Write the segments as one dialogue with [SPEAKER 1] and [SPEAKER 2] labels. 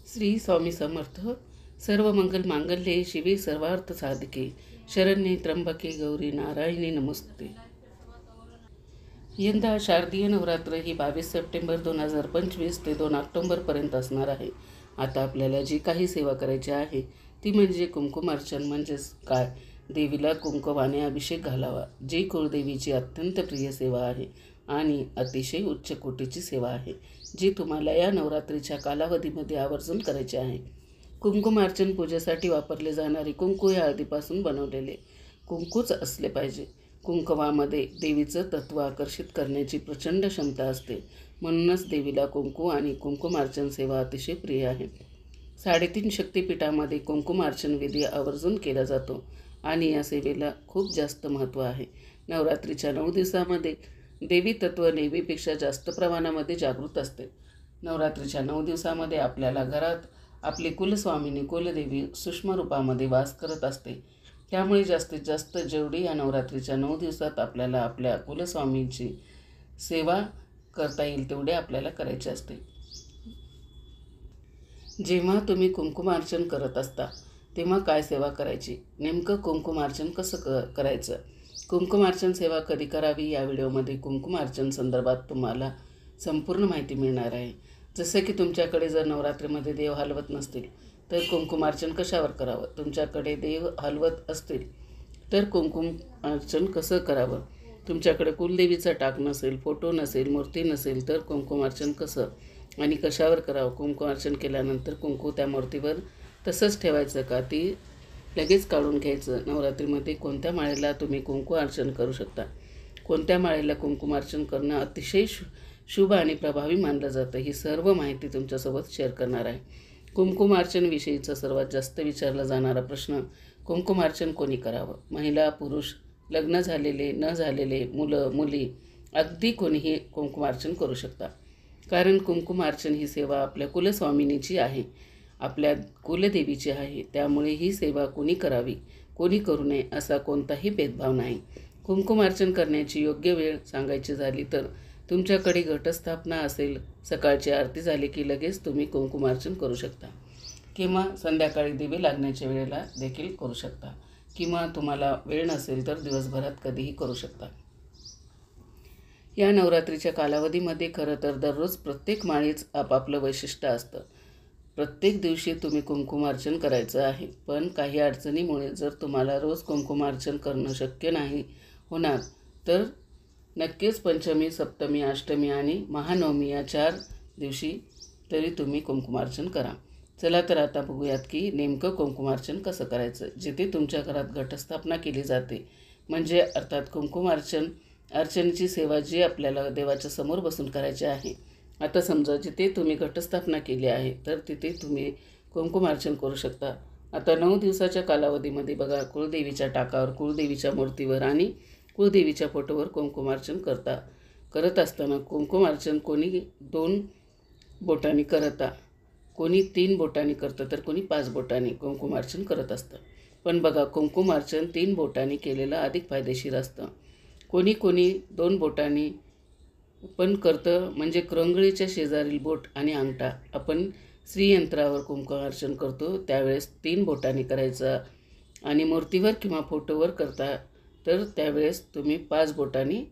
[SPEAKER 1] श्री स्वामी समर्थ. सर्व मंगल मांगल्ये शिवे सर्वार्थ साधके शरण्ये त्र्यंबके गौरी नारायणी नमस्ते. यंदा शारदीय नवरात्र ही 22 सप्टेंबर 2025 ते 2 ऑक्टोबरपर्यंत असणार आहे. आता आपल्याला जी काही सेवा करायची आहे ती म्हणजे कुंकुमार्चन. म्हणजेच काय, देवीला कुंकवाने अभिषेक घालावा, जी कुळदेवीची अत्यंत प्रिय सेवा आहे आणि अतिशय उच्च कोटीची सेवा आहे, जी तुम्हाला या नवरात्रीच्या कालावधीमध्ये आवर्जून करायची आहे. कुंकुमार्चन पूजेसाठी वापरले जाणारे कुंकू हे हळदीपासून बनवलेले कुंकूच असले पाहिजे. कुंकवामध्ये देवीचं तत्त्व आकर्षित करण्याची प्रचंड क्षमता असते. म्हणूनच देवीला कुंकू आणि कुंकुमार्चन सेवा अतिशय प्रिय आहे. 3.5 शक्तिपीठामध्ये कुंकुमार्चन विधी आवर्जून केला जातो आणि या सेवेला खूप जास्त महत्त्व आहे. नवरात्रीच्या 9 दिवसामध्ये देवी तत्त्व नेहमीपेक्षा जास्त प्रमाणामध्ये जागृत असते. नवरात्रीच्या 9 दिवसामध्ये आपल्याला घरात आपली कुलस्वामिनी कुलदेवी सूक्ष्म रूपामध्ये वास करत असते. त्यामुळे जास्तीत जास्त जेवढी या नवरात्रीच्या 9 दिवसात आपल्याला आपल्या कुलस्वामींची सेवा करता येईल तेवढे आपल्याला करायचे असते. जेव्हा तुम्ही कुंकुमार्चन करत असता तेव्हा काय सेवा करायची, नेमकं कुंकुमार्चन कसं करायचं, कुंकुमार्चन सेवा कधी करावी, या व्हिडिओमध्ये कुंकुमार्चन संदर्भात तुम्हाला संपूर्ण माहिती मिळणार आहे. जसं की तुमच्याकडे जर नवरात्रीमध्ये देव हलवत नसतील तर कुंकुमार्चन कशावर करावं, तुमच्याकडे देव हलवत असतील तर कुंकुमार्चन कसं करावं, तुमच्याकडे कुलदेवीचा टाक नसेल, फोटो नसेल, मूर्ती नसेल तर कुंकुमार्चन कसं आणि कशावर करावं, कुंकुमार्चन केल्यानंतर कुंकू त्या मूर्तीवर तसंच ठेवायचं का, ती लगेच काढून घ्यायचं, नवरात्रीमध्ये कोणत्या माळेला तुम्ही कुंकुमार्चन करू शकता, कोणत्या माळेला कुंकुमार्चन करणं अतिशय शुभ आणि प्रभावी मानलं जातं, ही सर्व माहिती तुमच्यासोबत शेअर करणार आहे. कुंकुमार्चनविषयीचा सर्वात जास्त विचारला जाणारा प्रश्न, कुंकुमार्चन कोणी करावं. महिला, पुरुष, लग्न झालेले, न झालेले, मुलं, मुली, अगदी कोणीही कुंकुमार्चन करू शकता. कारण कुंकुमार्चन ही सेवा आपल्या कुलस्वामिनीची आहे, आपल्या कुलदेवीची आहे. त्यामुळे ही सेवा कोणी करावी, कोणी करू नये असा कोणताही भेदभाव नाही. कुंकुमार्चन करण्याची योग्य वेळ सांगायची झाली तर तुमच्याकडे घटस्थापना असेल, सकाळची आरती झाली की लगेच तुम्ही कुंकुमार्चन करू शकता, किंवा संध्याकाळी दिवे लागण्याच्या वेळेला देखील करू शकता, किंवा तुम्हाला वेळ नसेल तर दिवसभरात कधीही करू शकता. या नवरात्रीच्या कालावधीमध्ये खरं तर दररोज प्रत्येक माळेच आपापलं वैशिष्ट्य असतं. प्रत्येक दिवशी तुम्ही कुंकुमार्चन करायचं आहे. पण काही अडचणीमुळे जर तुम्हाला रोज कुंकुमार्चन करणं शक्य नाही होणार तर नक्कीच पंचमी, सप्तमी, अष्टमी आणि महानवमी या 4 दिवशी तरी तुम्ही कुंकुमार्चन करा. चला तर आता बघूयात की नेमकं कुंकुमार्चन कसं करायचं. जिथे तुमच्या घरात घटस्थापना केली जाते, म्हणजे अर्थात अर्चनेची सेवा जी आपल्याला देवाच्या समोर बसून करायची आहे. आता समजा जिथे तुम्ही घटस्थापना केली आहे तर तिथे तुम्ही कुंकुमार्चन करू शकता. आता 9 दिवसाच्या कालावधीमध्ये बघा, कुळदेवीच्या टाकावर, कुळदेवीच्या मूर्तीवर आणि कुळदेवीच्या फोटोवर कुंकुमार्चन करत असताना कुंकुमार्चन कोणी 2 बोटांनी करता, कोणी 3 बोटांनी करतं तर कोणी 5 बोटांनी कुंकुमार्चन करत असतं. पण बघा, कुंकुमार्चन 3 बोटांनी केलेलं अधिक फायदेशीर असतं. कोणी 2 बोटांनी पण करतं, म्हणजे करंगळीच्या शेजारील बोट आणि अंगठा आपण श्रीयंत्रावर कुंकुमार्चन करतो त्यावेळेस 3 बोटांनी करायचं, आणि मूर्तीवर किंवा फोटोवर करता तर त्यावेळेस तुम्ही 5 बोटांनी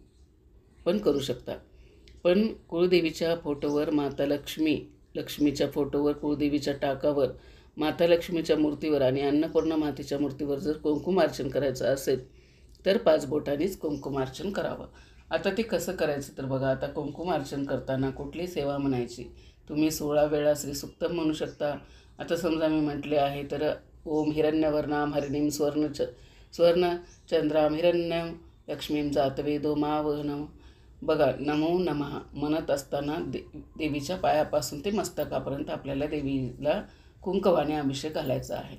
[SPEAKER 1] पण करू शकता. पण कुळदेवीच्या फोटोवर, माता लक्ष्मीच्या फोटोवर, कुळदेवीच्या टाकावर, माता लक्ष्मीच्या मूर्तीवर आणि अन्नपूर्णा मातेच्या मूर्तीवर जर कुंकुमार्चन करायचं असेल तर 5 बोटांनीच कुंकुमार्चन करावं. आता ते कसं करायचं तर बघा, आता कुंकुमार्चन करताना कुठली सेवा म्हणायची, तुम्ही 16 वेळा श्रीसूक्तम म्हणू शकता. आता समजा मी म्हटले आहे तर ओम हिरण्यवर्णाम हरिणीम स्वर्णचंद्राम हिरण्यम लक्ष्मीम जातवेदो मावनम. बघा, नमो नमः म्हणत असताना देवीच्या पायापासून ते मस्तकापर्यंत आपल्याला देवीला कुंकवाने अभिषेक घालायचा आहे.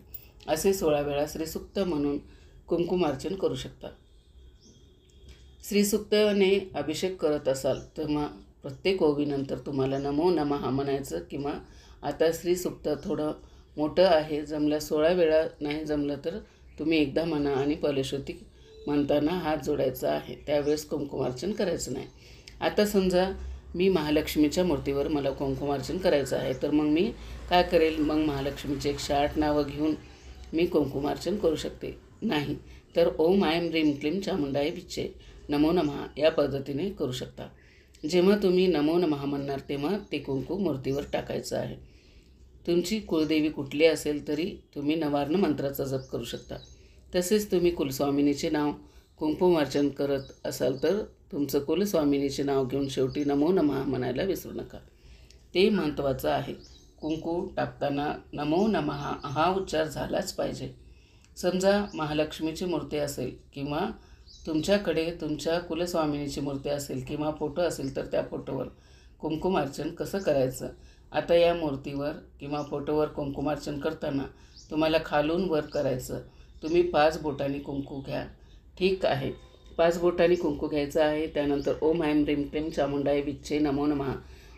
[SPEAKER 1] असे 16 वेळा श्रीसूक्त म्हणून कुंकुमार्चन करू शकता. श्रीसूक्ताने अभिषेक करत असाल तेव्हा प्रत्येक ओवीनंतर तुम्हाला नमो नमः म्हणायचं, किंवा आता श्रीसूक्त थोडं मोठं आहे, जमलं 16 वेळा नाही जमलं तर तुम्ही एकदा म्हणा आणि फलश्रुती म्हणताना हात जोडायचा आहे, त्यावेळेस कुंकुमार्चन करायचं नाही. आता समजा मी महालक्ष्मीच्या मूर्तीवर मला कुंकुमार्चन करायचं आहे तर मग मी काय करेल मग महालक्ष्मीचे 108 नावं घेऊन मी कुंकुमार्चन करू शकते? नाही तर ओम ऐं ह्रीं क्लीं चामुंडाय विच्चे नमो नमः या पद्धतीने करू शकता. जेव्हा तुम्ही नमो नमः म्हणणार तेव्हा ते कुंकू मूर्तीवर टाकायचं आहे. तुमची कुलदेवी कुठली असेल तरी तुम्ही नवार्ण मंत्राचा जप करू शकता. तसेच तुम्ही कुलस्वामिनीचे नाव कुंकुमार्चन करत असाल तर तुमचं कुलस्वामिनीचे नाव घेऊन शेवटी नमो नमः म्हणायला विसरू नका. ते महत्त्वाचं आहे. कुंकू टाकताना नमो नमः हा उच्चार झालाच पाहिजे. समजा महालक्ष्मीची मूर्ती असेल किंवा तुमच्याकडे तुमच्या कुलस्वामिनीची मूर्ती असेल किंवा फोटो असेल तर त्या फोटोवर कुंकुमार्चन कसं करायचं? आता या मूर्तीवर किंवा फोटोवर कुंकुमार्चन करताना तुम्हाला खालून वर करायचं. तुम्ही 5 बोटांनी कुंकू घ्या. ठीक आहे, 5 बोटांनी कुंकू घ्यायचं आहे. त्यानंतर ओम ऐं ह्रीं क्लीं चामुंडाय विच्चे नमो नमः,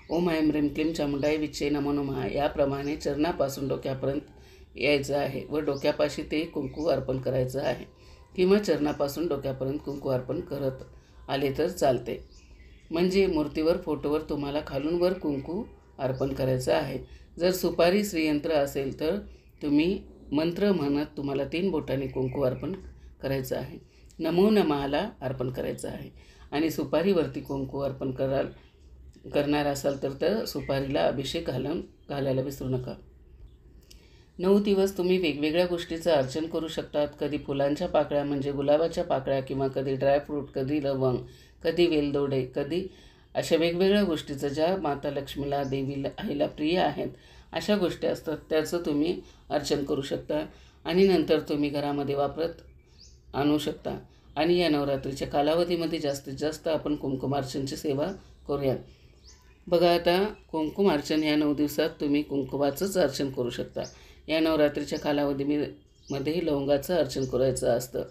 [SPEAKER 1] ओम ऐं ह्रीं क्लीं चामुंडाय विच्चे नमो नमः याप्रमाणे चरणापासून डोक्यापर्यंत यायचं आहे व डोक्यापाशी ते कुंकू अर्पण करायचं आहे किंवा चरणापासून डोक्यापर्यंत कुंकू अर्पण करत आले तर चालते. म्हणजे मूर्तीवर फोटोवर तुम्हाला खालून वर कुंकू अर्पण करायचं आहे. जर सुपारी श्रीयंत्र असेल तर तुम्ही मंत्र म्हणत तुम्हाला 3 बोटांनी कुंकू अर्पण करायचं आहे. नमो नमःला अर्पण करायचं आहे आणि सुपारीवरती कुंकू अर्पण करणार असाल तर त्या सुपारीला अभिषेक घालायला विसरू नका. 9 दिवस तुम्ही वेगवेगळ्या गोष्टीचं अर्चन करू शकतात. कधी फुलांच्या पाकळ्या म्हणजे गुलाबाच्या पाकळ्या किंवा कधी ड्रायफ्रूट, कधी लवंग, कधी वेलदोडे, कधी अशा वेगवेगळ्या गोष्टीचं ज्या माता लक्ष्मीला देवीला आईला प्रिय आहेत अशा गोष्टी असतात त्याचं तुम्ही अर्चन करू शकता आणि नंतर तुम्ही घरामध्ये वापरत आणू शकता. आणि या नवरात्रीच्या कालावधीमध्ये जास्तीत जास्त आपण कुंकुमार्चनची सेवा करूया. बघा आता कुंकुमार्चन ह्या 9 दिवसात तुम्ही कुंकुमाचंच अर्चन करू शकता. या नवरात्रीच्या कालावधीमध्ये लवंगाचं अर्चन करायचं असतं.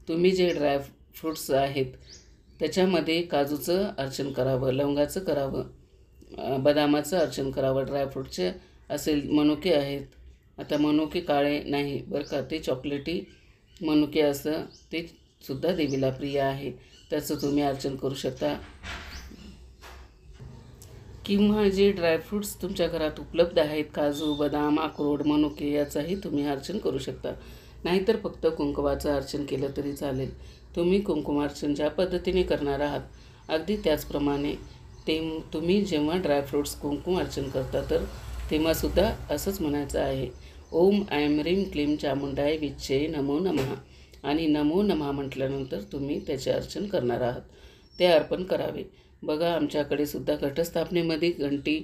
[SPEAKER 1] तुम्ही जे ड्रायफ्रूट्स आहेत त्याच्यामध्ये काजूचं अर्चन करावं, लवंगाचं करावं, बदामाचं अर्चन करावं. ड्रायफ्रूटचे असेल मनुके आहेत. आता मनुके काळे नाही बरं का, ते चॉकलेटी मनुके असं ते सुद्धा देवीला प्रिय आहे. त्याचं तुम्ही अर्चन करू शकता. किंवा जे ड्रायफ्रूट्स तुमच्या घरात उपलब्ध आहेत काजू, बदाम, अक्रोड, मनुके याचाही तुम्ही अर्चन करू शकता. नाहीतर फक्त कुंकुमाचं अर्चन केलं तरी चालेल. तुम्ही कुंकुमार्चन ज्या पद्धतीने करणार आहात अगदी त्याचप्रमाणे तुम्ही जेव्हा ड्रायफ्रूट्स कुंकुमार्चन करता तर तेव्हासुद्धा असंच म्हणायचं आहे. ओम ऐं ह्रीं क्लीं चामुंडाय विच्चे नमो नमः आणि नमो नमः म्हटल्यानंतर तुम्ही त्याचे अर्चन करणार आहात ते अर्पण करावे. बघा आमच्याकडे सुद्धा घटस्थापनेमध्ये घटी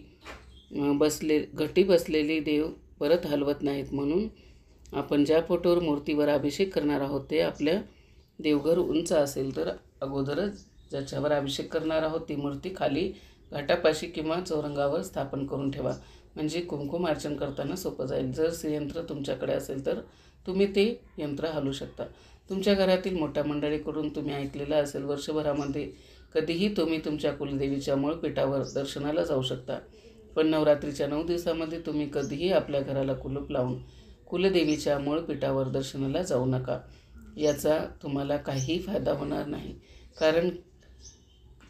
[SPEAKER 1] बसलेली देव परत हलवत नाहीत म्हणून आपण ज्या फोटोवर मूर्तीवर अभिषेक करणार आहोत ते आपल्या देवघर उंच असेल तर अगोदरच ज्याच्यावर अभिषेक करणार आहोत ती मूर्ती खाली घाटापाशी किंवा चौरंगावर स्थापन करून ठेवा. म्हणजे कुंकुमार्चन करताना सोपं जाईल. जर श्रीयंत्र तुमच्याकडे असेल तर तुम्ही ते यंत्र हलवू शकता. तुमच्या घरातील मोठ्या मंडळीकडून तुम्ही ऐकलेलं असेल वर्षभरामध्ये कधीही तुम्ही तुमच्या कुलदेवीच्या मूळपीठावर दर्शनाला जाऊ शकता. पण नवरात्रीच्या 9 दिवसामध्ये तुम्ही कधीही आपल्या घराला कुलूप लावून कुलदेवीच्या मूळपीठावर दर्शनाला जाऊ नका. याचा तुम्हाला काहीही फायदा होणार नाही. कारण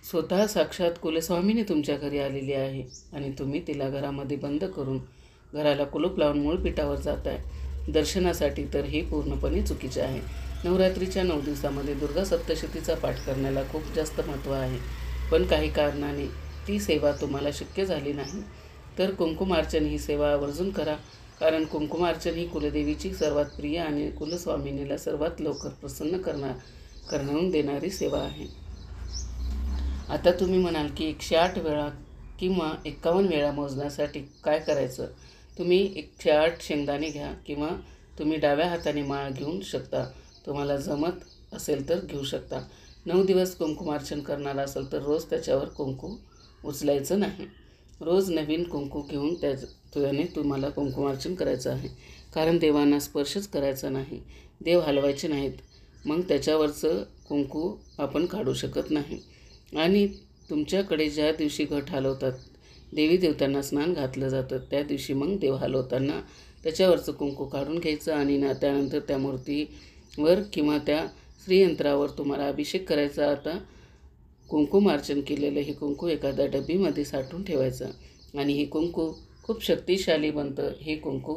[SPEAKER 1] स्वतः साक्षात कुलस्वामिनी तुमच्या घरी आलेली आहे आणि तुम्ही तिला घरामध्ये बंद करून घराला कुलूप लावून मूळपीठावर जात आहे दर्शनासाठी, तर हे पूर्णपणे चुकीचे आहे. नवरात्रीच्या 9 दिवसामध्ये दुर्गा सप्तशतीचा पाठ करण्याला खूप जास्त महत्त्व आहे. पण काही कारणाने ती सेवा तुम्हाला शक्य झाली नाही तर कुंकुमार्चन ही सेवा आवर्जून करा. कारण कुंकुमार्चन ही कुलदेवीची सर्वात प्रिय आणि कुलस्वामिनीला सर्वात लवकर प्रसन्न करून देणारी सेवा आहे. आता तुम्ही म्हणाल की 108 वेळा किंवा 51 वेळा मोजण्यासाठी काय करायचं? तुम्ही 108 शेंगदाणे घ्या किंवा तुम्ही डाव्या हाताने माळ घेऊ शकता. तुम्हाला जमत असेल तर घेऊ शकता. 9 दिवस कुंकुमार्चन करणार असेल तर रोज त्याच्यावर कुंकू उचलायचं नाही. रोज नवीन कुंकू घेऊन त्याने तुम्हाला कुंकुमार्चन करायचं आहे. कारण देवांना स्पर्शच करायचा नाही, देव हलवायचे नाहीत. मग त्याच्यावरचं कुंकू आपण काढू शकत नाही. आणि तुमच्याकडे ज्या दिवशी घट हलवतात देवी देवतांना स्नान घातलं जातं त्या दिवशी मग देव हलवताना त्याच्यावरचं कुंकू काढून घ्यायचं आणि त्यानंतर त्या मूर्तीवर किंवा त्या श्रीयंत्रावर तुम्हाला अभिषेक करायचा. आता कुंकुमार्चन केलेलं हे कुंकू एखाद्या डबीमध्ये साठवून ठेवायचं आणि हे कुंकू खूप शक्तिशाली बनतं. हे कुंकू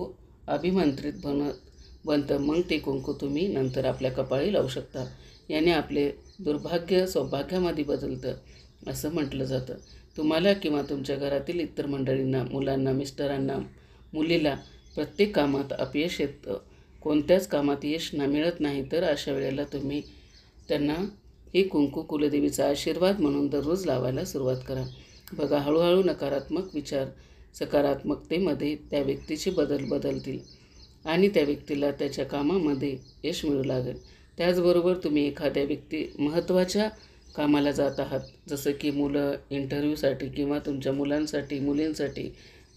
[SPEAKER 1] अभिमंत्रित बनतं. मग ते कुंकू तुम्ही नंतर आपल्या कपाळी लावू शकता. याने आपले दुर्भाग्य सौभाग्यामध्ये बदलतं असं म्हटलं जातं. तुम्हाला किंवा तुमच्या घरातील इतर मंडळींना, मुलांना, मिस्टरांना, मुलीला प्रत्येक कामात अपयश येतं, कोणत्याच कामात यश मिळत नाही, तर अशा वेळेला तुम्ही त्यांना हे कुंकू कुलदेवीचा आशीर्वाद म्हणून दररोज लावायला सुरुवात करा. बघा, हळूहळू नकारात्मक विचार सकारात्मकतेमध्ये त्या व्यक्तीचे बदलतील आणि त्या व्यक्तीला त्याच्या कामामध्ये यश मिळू लागेल. त्याचबरोबर तुम्ही एखाद्या महत्त्वाच्या कामाला जात आहात, जसं की मुलं इंटरव्ह्यूसाठी किंवा तुमच्या मुलांसाठी, मुलींसाठी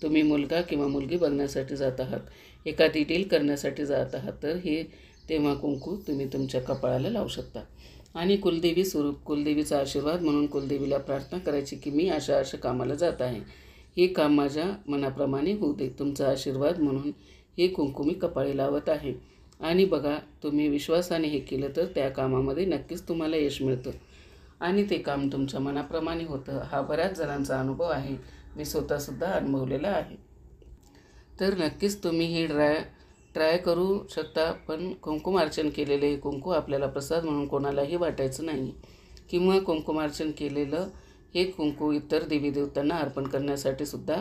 [SPEAKER 1] तुम्ही मुलगा किंवा मुलगी बघण्यासाठी जात आहात, एखादी डील करण्यासाठी जात आहात, तर हे तेव्हा कुंकू तुम्ही तुमच्या कपाळाला लावू शकता. आणि कुलदेवीचा आशीर्वाद म्हणून कुलदेवीला प्रार्थना करायची की मी अशा कामाला जात आहे, हे काम माझ्या मनाप्रमाणे होऊ दे. तुमचा आशीर्वाद म्हणून हे कुंकू मी कपाळी लावत आहे. आणि बघा, तुम्ही विश्वासाने हे केलं तर त्या कामामध्ये नक्कीच तुम्हाला यश मिळतं आणि ते काम तुमच्या मनाप्रमाणे होतं. हा बऱ्याच जणांचा अनुभव आहे, मी स्वतःसुद्धा अनुभवलेला आहे. तर नक्कीच तुम्ही हे ट्राय करू शकता. पण कुंकुमार्चन केलेले हे कुंकू आपल्याला प्रसाद म्हणून कोणालाही वाटायचं नाही किंवा कुंकुमार्चन केलेलं हे कुंकू इतर देवी देवतांना अर्पण करण्यासाठी सुद्धा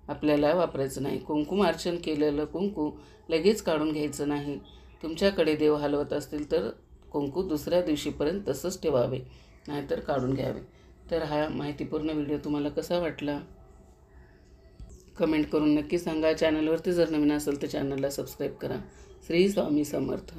[SPEAKER 1] आपल्याला वापरायचं नाही. कुंकुमार्चन केलेलं कुंकू लगेच काढून घ्यायचं नाही. तुमच्याकडे देव हलवत असतील तर कुंकू दुसऱ्या दिवशीपर्यंत तसंच ठेवावे, नाहीतर काढून घ्यावे. तर हा माहितीपूर्ण व्हिडिओ तुम्हाला कसा वाटला कमेंट करून नक्की सांगा. चॅनलवरती जर नवीन असेल तर चॅनलला सबस्क्राईब करा. श्री स्वामी समर्थ.